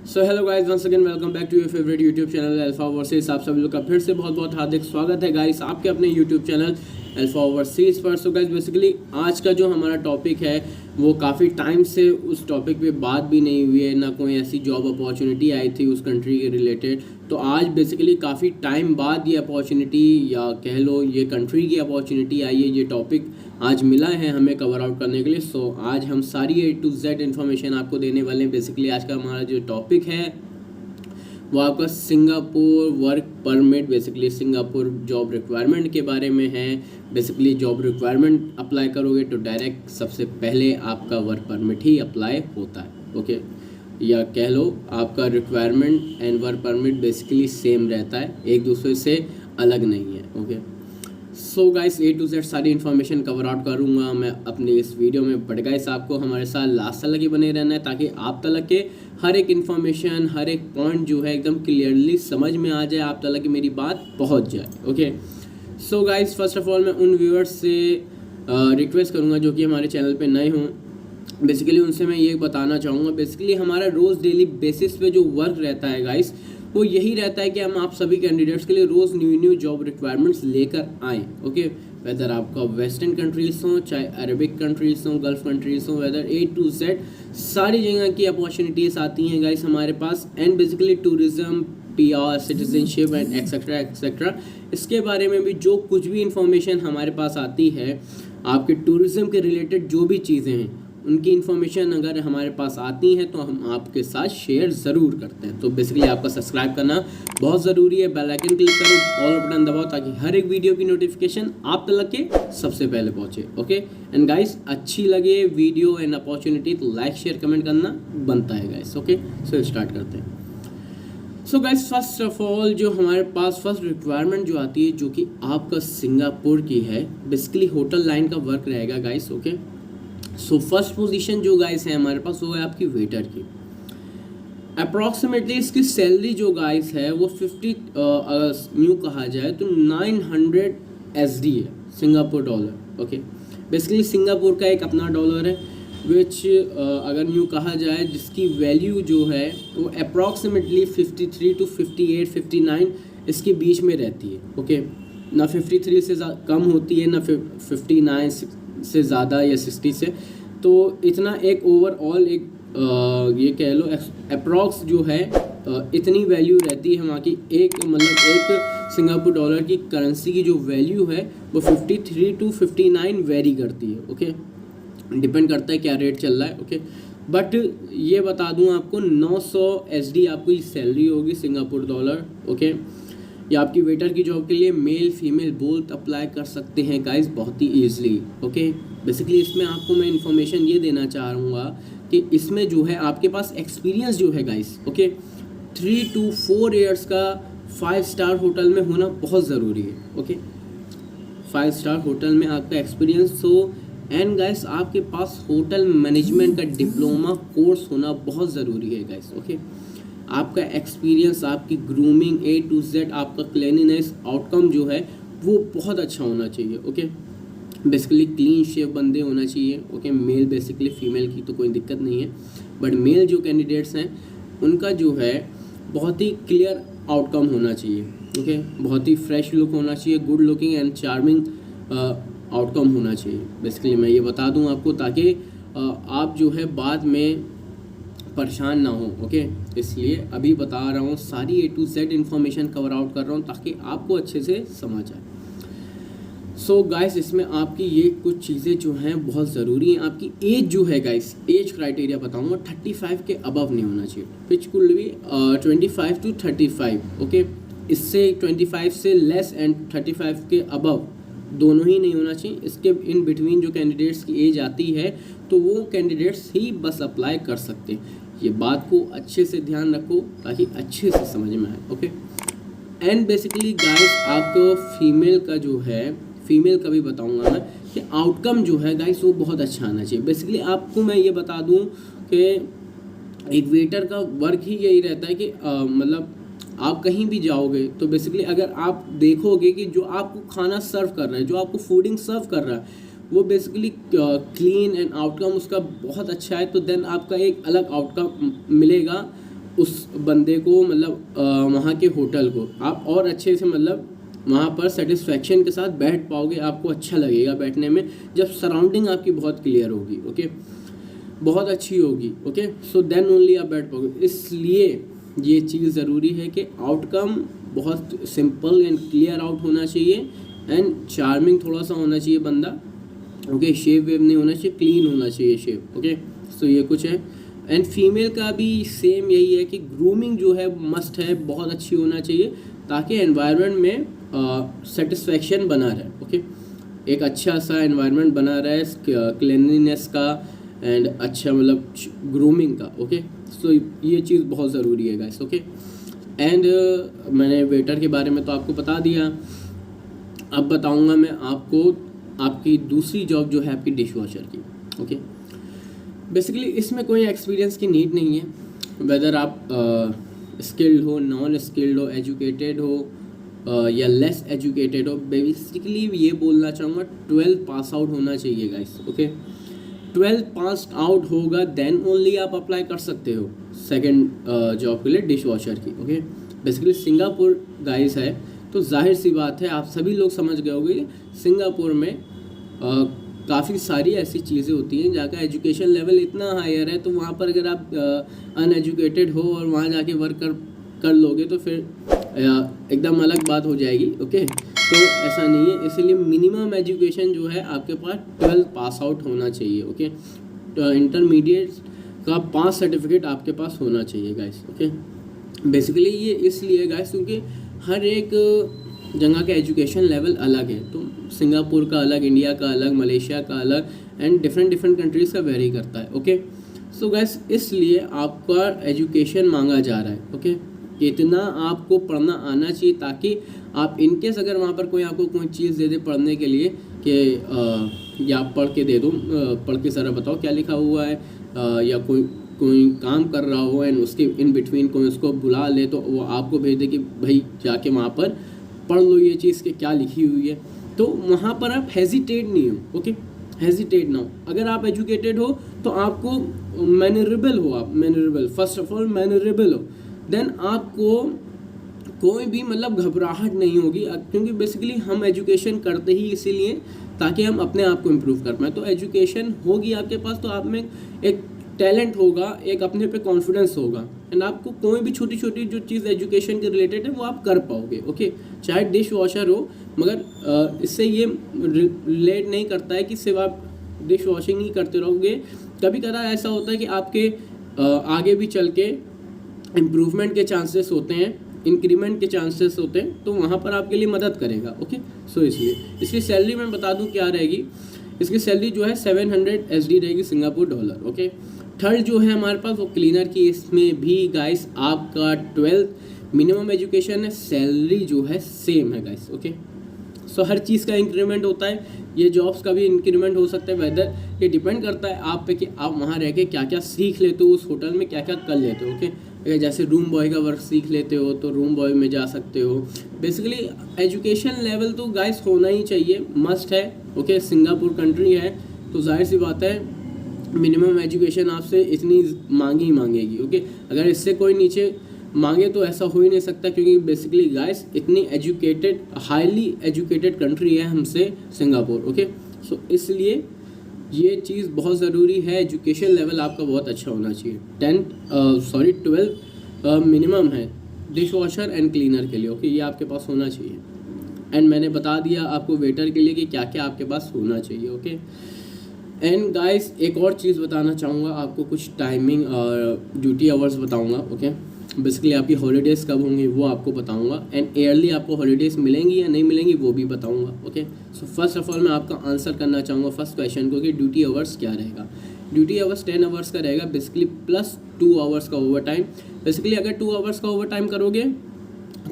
So hello guys, once again welcome back to your favourite YouTube channel Alpha Overseas. आप सभी लोग का फिर से बहुत बहुत हार्दिक स्वागत है गाइस आपके अपने यूट्यूब चैनल अल्फा ओवरसीज पर। सो गाइस बेसिकली आज का जो हमारा टॉपिक है वो काफ़ी टाइम से उस टॉपिक पे बात भी नहीं हुई है, ना कोई ऐसी जॉब अपॉर्चुनिटी आई थी उस कंट्री के रिलेटेड। तो आज बेसिकली काफ़ी टाइम बाद ये अपॉर्चुनिटी या कह लो ये कंट्री की अपॉर्चुनिटी आई है, ये टॉपिक आज मिला है हमें कवर आउट करने के लिए। सो आज हम सारी A to Z इन्फॉर्मेशन आपको देने वाले हैं। बेसिकली आज का हमारा जो टॉपिक है वो आपका Singapore work permit, basically Singapore job requirement के बारे में है। बेसिकली जॉब रिक्वायरमेंट अप्लाई करोगे तो डायरेक्ट सबसे पहले आपका वर्क परमिट ही अप्लाई होता है, ओके। या कह लो आपका requirement and work permit basically same रहता है, एक दूसरे से अलग नहीं है, okay. So guys A to Z सारी इन्फॉर्मेशन कवर आउट करूँगा मैं अपनी इस वीडियो में, बट गाइस आपको हमारे साथ लास्ट तक ही बने रहना है ताकि आप तक के हर एक इन्फॉर्मेशन, हर एक पॉइंट जो है एकदम क्लियरली समझ में आ जाए, आप तक की मेरी बात पहुंच जाए, okay. So guys first of all मैं उन व्यूअर्स से रिक्वेस्ट करूँगा जो कि हमारे चैनल पे नए हों। बेसिकली उनसे मैं ये बताना चाहूँगा, बेसिकली हमारा रोज़ डेली बेसिस पे जो वर्क रहता है गाइस वो यही रहता है कि हम आप सभी कैंडिडेट्स के लिए रोज़ न्यू जॉब रिक्वायरमेंट्स लेकर आएँ, ओके। वेदर आपका वेस्टर्न कंट्रीज़ हों, चाहे अरबिक कंट्रीज़ हों, गल्फ कंट्रीज़ हों, वेदर A to Z सारी जगह की अपॉर्चुनिटीज़ आती हैं गाइस हमारे पास। And basically tourism, PR, citizenship and etcetera etcetera, इसके बारे में भी जो कुछ भी इंफॉर्मेशन हमारे पास आती है, आपके टूरिज़्म के रिलेटेड जो भी चीज़ें हैं उनकी इन्फॉर्मेशन अगर हमारे पास आती हैं तो हम आपके साथ शेयर ज़रूर करते हैं। तो बेसिकली आपका सब्सक्राइब करना बहुत ज़रूरी है, बेल आइकन क्लिक करो, ऑल बटन दबाओ ताकि हर एक वीडियो की नोटिफिकेशन आप तक के सबसे पहले पहुंचे, ओके। एंड गाइस अच्छी लगे वीडियो एंड अपॉर्चुनिटी तो लाइक शेयर कमेंट करना बनता है गाइस, ओके। सो स्टार्ट करते हैं। So guys first of all जो हमारे पास फर्स्ट रिक्वायरमेंट जो आती है जो कि आपका सिंगापुर की है, बेसिकली होटल लाइन का वर्क रहेगा guys, okay. So first position जो गाइस है हमारे पास वो है आपकी वेटर की। अप्रॉक्सीमेटली इसकी सैलरी जो गाइस है वो 50 न्यू कहा जाए तो 900 SD है, Singapore dollar, okay. Basically Singapore का एक अपना डॉलर है विच अगर न्यू कहा जाए जिसकी वैल्यू जो है वो अप्रॉक्सीमेटली 53 to 58 59 इसके बीच में रहती है, ओके। ना 53 से कम होती है ना 59 से ज़्यादा या 60 से, तो इतना एक ओवरऑल एक ये कह लो अप्रॉक्स जो है इतनी वैल्यू रहती है वहाँ की। एक मतलब एक सिंगापुर डॉलर की करेंसी की जो वैल्यू है वो 53 to 59 वेरी करती है, ओके। डिपेंड करता है क्या रेट चल रहा है, ओके। बट ये बता दूँ आपको 900 SD आपकी सैलरी होगी सिंगापुर डॉलर, ओके। या आपकी वेटर की जॉब के लिए मेल फीमेल बोथ अप्लाई कर सकते हैं गाइस बहुत ही ईजिली, ओके। बेसिकली इसमें आपको मैं इन्फॉर्मेशन ये देना चाहूँगा कि इसमें जो है आपके पास एक्सपीरियंस जो है गाइस, ओके, 3 to 4 ईयर्स का 5 स्टार होटल में होना बहुत ज़रूरी है, ओके। 5 स्टार होटल में आपका एक्सपीरियंस हो एंड गाइस आपके पास होटल मैनेजमेंट का डिप्लोमा कोर्स होना बहुत ज़रूरी है गाइस, ओके। आपका एक्सपीरियंस, आपकी ग्रूमिंग A to Z, आपका क्लीनिनेस आउटकम जो है वो बहुत अच्छा होना चाहिए, ओके। बेसिकली क्लीन शेव बंदे होना चाहिए, ओके। मेल बेसिकली, फीमेल की तो कोई दिक्कत नहीं है, बट मेल जो कैंडिडेट्स हैं उनका जो है बहुत ही क्लियर आउटकम होना चाहिए, ओके। बहुत ही फ्रेश लुक होना चाहिए, good looking and charming outcome होना चाहिए। बेसिकली मैं ये बता दूँ आपको ताकि आप जो है बाद में परेशान ना हो, ओके। इसलिए अभी बता रहा हूँ, सारी A to Z information cover out कर रहा हूँ ताकि आपको अच्छे से समझ आए। सो गाइस इसमें आपकी ये कुछ चीज़ें जो हैं बहुत ज़रूरी हैं। आपकी एज जो है गाइस, एज क्राइटेरिया बताऊँगा, 35 के अबव नहीं होना चाहिए, which could be 25 to 35, okay. इससे 25 से लेस एंड 35 के अबव दोनों ही नहीं होना चाहिए। इसके इन बिटवीन जो कैंडिडेट्स की एज आती है तो वो कैंडिडेट्स ही बस अप्लाई कर सकते हैं। ये बात को अच्छे से ध्यान रखो ताकि अच्छे से समझ में आए, ओके। एंड बेसिकली गाइस आपको फीमेल का जो है, फीमेल का भी बताऊंगा मैं कि आउटकम जो है गाइस वो बहुत अच्छा आना चाहिए। बेसिकली आपको मैं ये बता दूं कि एक वेटर का वर्क ही यही रहता है कि मतलब आप कहीं भी जाओगे तो बेसिकली अगर आप देखोगे कि जो आपको खाना सर्व कर रहा है, जो आपको फूडिंग सर्व कर रहा है वो बेसिकली क्लीन एंड आउटकम उसका बहुत अच्छा है, तो देन आपका एक अलग आउटकम मिलेगा उस बंदे को मतलब वहाँ के होटल को आप और अच्छे से मतलब वहाँ पर सेटिस्फैक्शन के साथ बैठ पाओगे, आपको अच्छा लगेगा बैठने में जब सराउंडिंग आपकी बहुत क्लियर होगी, ओके, बहुत अच्छी होगी, ओके, सो देन ओनली आप बैठ पाओगे। इसलिए ये चीज़ ज़रूरी है कि आउटकम बहुत सिंपल एंड क्लियर आउट होना चाहिए एंड चार्मिंग थोड़ा सा होना चाहिए बंदा, ओके, शेव वेव नहीं होना चाहिए, क्लीन होना चाहिए शेव, ओके, सो ये कुछ है। एंड फीमेल का भी सेम यही है कि ग्रूमिंग जो है मस्ट है, बहुत अच्छी होना चाहिए ताकि एनवायरनमेंट में सेटिस्फैक्शन बना रहे, ओके, एक अच्छा सा एनवायरनमेंट बना रहे क्लीनलीनेस का एंड अच्छा मतलब ग्रूमिंग का, ओके, सो ये चीज़ बहुत ज़रूरी है गाइस, ओके। एंड मैंने वेटर के बारे में तो आपको बता दिया, अब बताऊंगा मैं आपको आपकी दूसरी जॉब जो है आपकी डिश वॉशर की, ओके। बेसिकली इसमें कोई एक्सपीरियंस की नीड नहीं है, वेदर आप स्किल्ड हो, नॉन स्किल्ड हो, एजुकेटेड हो या लेस एजुकेटेड हो, बेसिकली ये बोलना चाहूँगा 12 पास आउट होना चाहिए गाइस, ओके। 12 पास आउट होगा देन ओनली आप अप्लाई कर सकते हो सेकंड जॉब के लिए डिश वॉशर की, ओके। बेसिकली सिंगापुर गाइस है तो जाहिर सी बात है आप सभी लोग समझ गए होंगे सिंगापुर में काफ़ी सारी ऐसी चीज़ें होती हैं जहाँ का एजुकेशन लेवल इतना हायर है, तो वहाँ पर अगर आप अनएजुकेटेड हो और वहाँ जाके वर्क कर लोगे तो फिर एकदम अलग बात हो जाएगी, ओके। तो ऐसा नहीं है, इसीलिए मिनिमम एजुकेशन जो है आपके पास 12 पास आउट होना चाहिए, ओके। तो इंटरमीडिएट का 5 सर्टिफिकेट आपके पास होना चाहिए गाइस, ओके। बेसिकली ये इसलिए गाइस क्योंकि हर एक जगह का एजुकेशन लेवल अलग है, तो सिंगापुर का अलग, इंडिया का अलग, मलेशिया का अलग एंड डिफरेंट कंट्रीज़ का वेरी करता है, ओके। सो गाइस इसलिए आपका एजुकेशन मांगा जा रहा है, ओके, कि इतना आपको पढ़ना आना चाहिए ताकि आप इनकेस अगर वहाँ पर कोई आपको कोई चीज़ दे दे पढ़ने के लिए कि या आप पढ़ के दे दो, पढ़ के ज़रा बताओ क्या लिखा हुआ है, या कोई काम कर रहा हो एंड उसके इन बिटवीन कोई उसको बुला ले तो वो आपको भेज दे कि भाई जाके वहाँ पर पढ़ लो ये चीज़ कि क्या लिखी हुई है, तो वहाँ पर आप हेजिटेट नहीं हो, ओके, हेजिटेट ना हो। अगर आप एजुकेटेड हो तो आपको मैनरेबल हो, आप मैनरेबल, फर्स्ट ऑफ ऑल मैनरेबल हो, देन आपको कोई भी मतलब घबराहट नहीं होगी, क्योंकि बेसिकली हम एजुकेशन करते ही इसीलिए ताकि हम अपने आप को इम्प्रूव कर पाएँ। तो एजुकेशन होगी आपके पास तो आप में एक टैलेंट होगा, एक अपने पे कॉन्फिडेंस होगा एंड आपको कोई भी छोटी छोटी जो चीज़ एजुकेशन के रिलेटेड है वो आप कर पाओगे, ओके। चाहे डिश वॉशर हो, मगर इससे ये रिलेट नहीं करता है कि सिर्फ आप डिश वॉशिंग ही करते रहोगे। कभी कदा ऐसा होता है कि आपके आगे भी चल के इम्प्रूवमेंट के चांसेस होते हैं, इंक्रीमेंट के चांसेस होते हैं, तो वहाँ पर आपके लिए मदद करेगा, ओके। सो इसलिए इसकी सैलरी मैं बता दूँ क्या रहेगी। इसकी सैलरी जो है 700 SD रहेगी सिंगापुर डॉलर, ओके। थर्ड जो है हमारे पास वो क्लीनर की, इसमें भी गाइस आपका 12 मिनिमम एजुकेशन है, सैलरी जो है सेम है गाइस, ओके। सो हर चीज़ का इंक्रीमेंट होता है, ये जॉब्स का भी इंक्रीमेंट हो सकता है, वेदर ये डिपेंड करता है आप पे कि आप वहाँ रह के क्या क्या सीख लेते हो, उस होटल में क्या क्या कर लेते हो, ओके। जैसे रूम बॉय का वर्क सीख लेते हो तो रूम बॉय में जा सकते हो। बेसिकली एजुकेशन लेवल तो गाइस होना ही चाहिए, मस्ट है, ओके। सिंगापुर कंट्री है तो जाहिर सी बात है मिनिमम एजुकेशन आपसे इतनी मांगेगी, ओके। अगर इससे कोई नीचे मांगे तो ऐसा हो ही नहीं सकता, क्योंकि बेसिकली गाइस इतनी एजुकेटेड, हाईली एजुकेटेड कंट्री है हमसे सिंगापुर, ओके। सो इसलिए ये चीज़ बहुत ज़रूरी है, एजुकेशन लेवल आपका बहुत अच्छा होना चाहिए। 12 मिनिमम है डिश वॉशर एंड क्लीनर के लिए, ओके, ये आपके पास होना चाहिए। एंड मैंने बता दिया आपको वेटर के लिए कि क्या क्या आपके पास होना चाहिए, ओके। एंड गाइस एक और चीज़ बताना चाहूँगा आपको, कुछ टाइमिंग और ड्यूटी आवर्स बताऊँगा, ओके। बेसिकली आपकी हॉलीडेज़ कब होंगी वो आपको बताऊंगा एंड ईयरली आपको हॉलीडेज़ मिलेंगी या नहीं मिलेंगी वो भी बताऊंगा, okay. So first of all मैं आपका आंसर करना चाहूँगा फर्स्ट क्वेश्चन को कि ड्यूटी आवर्स क्या रहेगा। ड्यूटी आवर्स 10 आवर्स का रहेगा, बेसिकली प्लस 2 आवर्स का ओवर टाइम। बेसिकली अगर 2 आवर्स का ओवर टाइम करोगे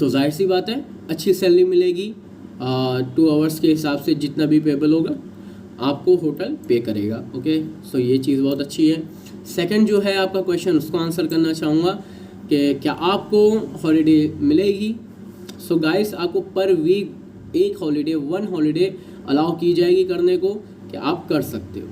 तो जाहिर सी बात है अच्छी सैलरी मिलेगी, 2 आवर्स के हिसाब से जितना भी पेबल होगा आपको होटल पे करेगा, ओके। सो ये चीज़ बहुत अच्छी है। सेकंड जो है आपका क्वेश्चन, उसको आंसर करना चाहूँगा कि क्या आपको हॉलीडे मिलेगी। सो गाइस आपको पर वीक एक हॉलीडे, 1 हॉलीडे अलाउ की जाएगी करने को, कि आप कर सकते हो।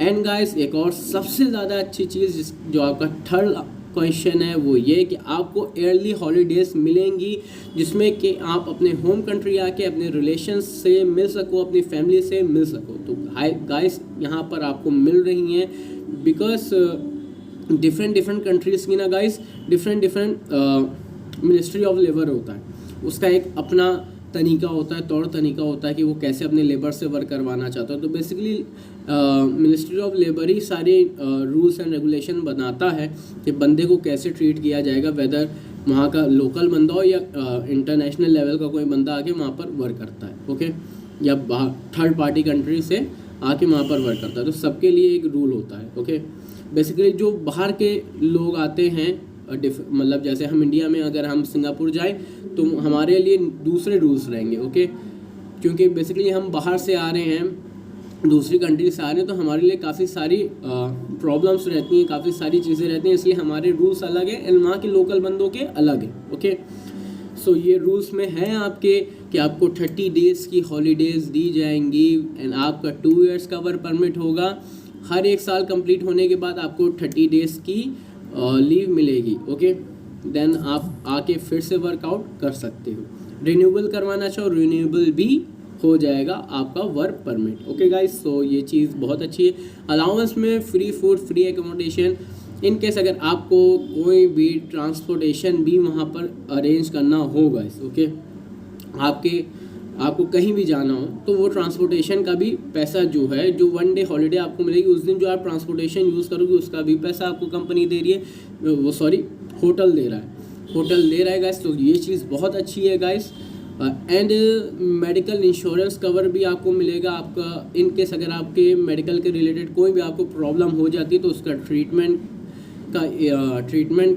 एंड गाइस एक और सबसे ज़्यादा अच्छी चीज़ जो आपका थर्ड क्वेश्चन है वो ये कि आपको ईयरली हॉलीडेज मिलेंगी जिसमें कि आप अपने होम कंट्री आके अपने रिलेशंस से मिल सको, अपनी फैमिली से मिल सको। तो गाइस यहाँ पर आपको मिल रही हैं बिकॉज डिफरेंट कंट्रीज़ की ना guys different ministry of labour होता है, उसका एक अपना तरीका होता है, तौर तरीका होता है कि वो कैसे अपने लेबर से वर्क करवाना चाहता है। तो बेसिकली मिनिस्ट्री ऑफ लेबर ही सारे रूल्स एंड रेगुलेशन बनाता है कि बंदे को कैसे ट्रीट किया जाएगा, वेदर वहाँ का लोकल बंदा हो या इंटरनेशनल लेवल का कोई बंदा आके वहाँ पर वर्क करता है, ओके, या बाहर थर्ड पार्टी कंट्री से आके वहाँ पर वर्क करता है। तो सबके लिए एक रूल होता है, ओके। बेसिकली जो बाहर के लोग आते हैं, मतलब जैसे हम इंडिया में अगर हम सिंगापुर जाएं तो हमारे लिए दूसरे रूल्स रहेंगे, ओके, क्योंकि बेसिकली हम बाहर से आ रहे हैं, दूसरी कंट्री से आ रहे हैं, तो हमारे लिए काफ़ी सारी प्रॉब्लम्स रहती हैं, काफ़ी सारी चीज़ें रहती हैं, इसलिए हमारे रूल्स अलग हैं एंड वहाँ के लोकल बंदों के अलग हैं, ओके। सो ये रूल्स में है आपके कि आपको 30 डेज़ की हॉलीडेज़ दी जाएंगी एंड आपका 2 ईयर्स का वर्क परमिट होगा। हर एक साल कंप्लीट होने के बाद आपको 30 डेज़ की लीव मिलेगी, ओके। देन आप आके फिर से वर्कआउट कर सकते हो। रिन्यूएबल करवाना चाहो रिन्यूएबल भी हो जाएगा आपका वर्क परमिट, ओके गाइस। सो ये चीज़ बहुत अच्छी है। अलाउंस में free food, free accommodation, in case अगर आपको कोई भी ट्रांसपोर्टेशन भी वहाँ पर अरेंज करना हो गाइस, ओके, आपको कहीं भी जाना हो तो वो ट्रांसपोर्टेशन का भी पैसा जो है, जो 1 डे हॉलीडे आपको मिलेगी उस दिन जो आप ट्रांसपोर्टेशन यूज़ करोगे उसका भी पैसा आपको कंपनी दे रही है, वो सॉरी होटल दे रहा है गाइस। तो ये चीज़ बहुत अच्छी है guys. And medical insurance cover भी आपको मिलेगा आपका, इन केस अगर आपके मेडिकल के रिलेटेड कोई भी आपको प्रॉब्लम हो जाती है तो उसका ट्रीटमेंट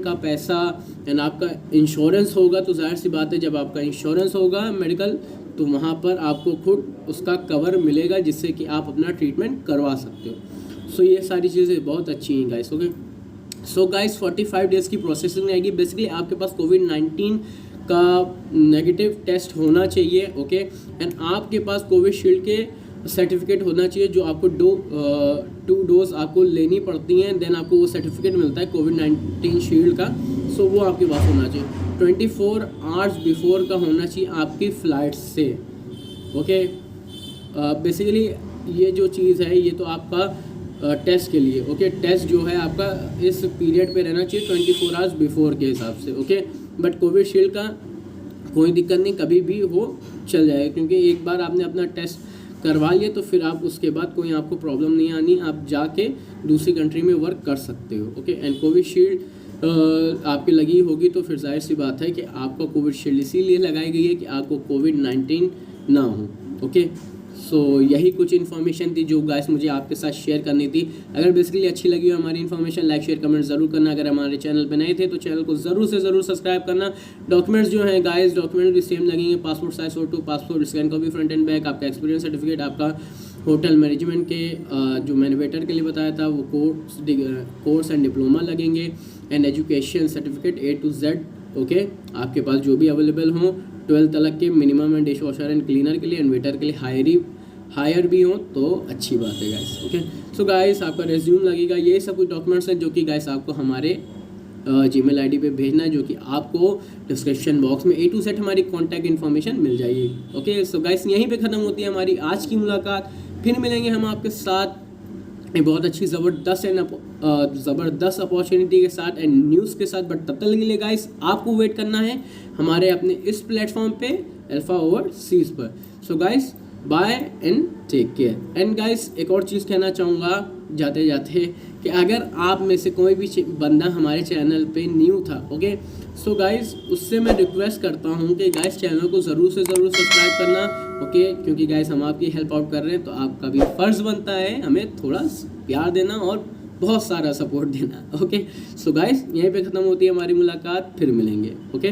का पैसा एंड आपका इंश्योरेंस होगा। तो जाहिर सी बात है जब आपका इंश्योरेंस होगा मेडिकल तो वहाँ पर आपको खुद उसका कवर मिलेगा जिससे कि आप अपना ट्रीटमेंट करवा सकते हो। सो ये सारी चीज़ें बहुत अच्छी हैं guys, okay. So guys 45 days की प्रोसेसिंग आएगी। बेसिकली आपके पास कोविड-19 का नेगेटिव टेस्ट होना चाहिए, ओके, एंड आपके पास कोविशील्ड के सर्टिफिकेट होना चाहिए जो आपको 2 डोज आपको लेनी पड़ती हैं, देन आपको वो सर्टिफिकेट मिलता है कोविड-19 शील्ड का। सो वो आपके पास होना चाहिए। 24 आवर्स बिफोर का होना चाहिए आपकी फ़्लाइट से, ओके। बेसिकली ये जो चीज़ है ये तो आपका टेस्ट के लिए, ओके, टेस्ट जो है आपका इस पीरियड पे रहना चाहिए 24 आवर्स बिफोर के हिसाब से, ओके। बट कोविशील्ड का कोई दिक्कत नहीं, कभी भी वो चल जाएगा क्योंकि एक बार आपने अपना टेस्ट करवा लिया तो फिर आप उसके बाद कोई आपको प्रॉब्लम नहीं आनी, आप जाके दूसरी कंट्री में वर्क कर सकते हो, ओके। एंड कोविशील्ड आपकी लगी होगी तो फिर जाहिर सी बात है कि आपका कोविशील्ड इसीलिए लगाई गई है कि आपको कोविड-19 ना हो, ओके। सो यही कुछ इन्फॉर्मेशन थी जो गाइस मुझे आपके साथ शेयर करनी थी। अगर बेसिकली अच्छी लगी हो हमारी इन्फॉर्मेशन, लाइक शेयर कमेंट ज़रूर करना। अगर हमारे चैनल पे नए थे तो चैनल को ज़रूर से ज़रूर सब्सक्राइब करना। डॉक्यूमेंट्स जो हैं गाइस, डॉक्यूमेंट भी सेम लगेंगे, passport size photo, passport scan copy front end back, आपका एक्सपीरियंस सर्टिफिकेट, आपका होटल मैनेजमेंट के जो मैंने वेटर के लिए बताया था वो कोर्स एंड डिप्लोमा लगेंगे, and education certificate A to Z, okay, आपके पास जो भी अवेलेबल हों 12th तक के minimum and dish washer and cleaner के लिए एंड वेटर के लिए हायर भी हो तो अच्छी बात है गाइस, ओके। सो गाइस आपका रेज्यूम लगेगा, ये सब कुछ डॉक्यूमेंट्स हैं जो कि गाइस आपको हमारे जीमेल आईडी पे भेजना है, जो कि आपको डिस्क्रिप्शन बॉक्स में A to Z हमारी कॉन्टैक्ट इन्फॉर्मेशन मिल जाएगी, ओके। सो गाइस यहीं पे ख़त्म होती है हमारी आज की मुलाकात। फिर मिलेंगे हम आपके साथ एक बहुत अच्छी ज़बरदस्त अपॉर्चुनिटी के साथ एंड न्यूज़ के साथ। बट तब तक के लिए गाइस आपको वेट करना है हमारे अपने इस प्लेटफॉर्म पे अल्फा ओवरसीज़ पर। So guys bye and take care. And guys एक और चीज़ कहना चाहूँगा जाते जाते कि अगर आप में से कोई भी बंदा हमारे चैनल पे न्यू था, ओके, सो गाइस उससे मैं रिक्वेस्ट करता हूँ कि गाइस चैनल को ज़रूर से ज़रूर सब्सक्राइब करना, ओके, क्योंकि गाइस हम आपकी हेल्प आउट कर रहे हैं तो आपका भी फ़र्ज़ बनता है हमें थोड़ा प्यार देना और बहुत सारा सपोर्ट देना, ओके। सो गाइस यहीं पे ख़त्म होती है हमारी मुलाकात, फिर मिलेंगे, ओके।